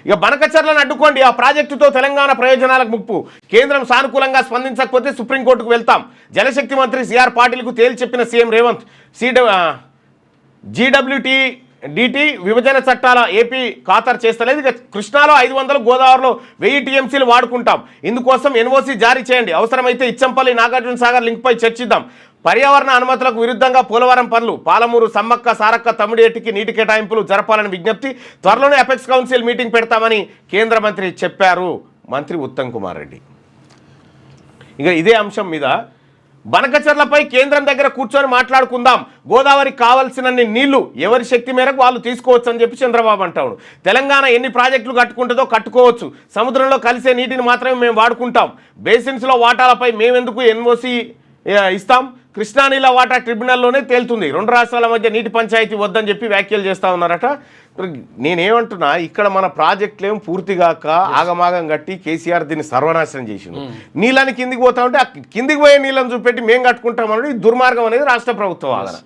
ఇక బనకచర్లను అడ్డుకోండి, ఆ ప్రాజెక్టుతో తెలంగాణ ప్రయోజనాలకు ముప్పు, కేంద్రం సానుకూలంగా స్పందించకపోతే సుప్రీంకోర్టుకు వెళ్తాం, జలశక్తి మంత్రి సిఆర్ పాటిల్కు తేల్చి చెప్పిన సీఎం రేవంత్. GWTDT విభజన చట్టాల ఏపీ ఖాతరు చేస్తలేదు, ఇక కృష్ణాలో 500, గోదావరిలో 1000 TMCలు వాడుకుంటాం, ఇందుకోసం NOC జారీ చేయండి, అవసరమైతే ఇచ్చంపల్లి నాగార్జున సాగర్ లింక్పై చర్చిద్దాం, పర్యావరణ అనుమతులకు విరుద్ధంగా పోలవరం పనులు, పాలమూరు సమ్మక్క సారక్క తమ్మిడిఎట్టికి నీటి కేటాయింపులు జరపాలని విజ్ఞప్తి, త్వరలోనే అపెక్స్ కౌన్సిల్ మీటింగ్ పెడతామని కేంద్ర మంత్రి చెప్పారు. మంత్రి ఉత్తమ్ కుమార్ రెడ్డి. ఇక ఇదే అంశం మీద బనకచర్లపై కేంద్రం దగ్గర కూర్చొని మాట్లాడుకుందాం, గోదావరికి కావాల్సినన్ని నీళ్లు ఎవరి శక్తి మేరకు వాళ్ళు తీసుకోవచ్చు అని చెప్పి చంద్రబాబు అంటాడు. తెలంగాణ ఎన్ని ప్రాజెక్టులు కట్టుకుంటుందో కట్టుకోవచ్చు, సముద్రంలో కలిసే నీటిని మాత్రమే మేము వాడుకుంటాం, బేసిన్స్లో వాటాలపై మేమెందుకు NOC ఇస్తాం, కృష్ణా నీళ్ళ వాటా ట్రిబ్యునల్లోనే తేలుతుంది, 2 రాష్ట్రాల మధ్య నీటి పంచాయతీ వద్దని చెప్పి వ్యాఖ్యలు చేస్తూ ఉన్నారట. నేనేమంటున్నా, ఇక్కడ మన ప్రాజెక్టులేం పూర్తిగాక ఆగమాగం కట్టి కేసీఆర్ దీన్ని సర్వనాశనం చేసిండు. నీళ్ళని కిందికి పోతా ఉంటే కిందికి పోయే నీళ్ళని చూపెట్టి మేము కట్టుకుంటామని దుర్మార్గం అనేది రాష్ట్ర ప్రభుత్వం వాదన.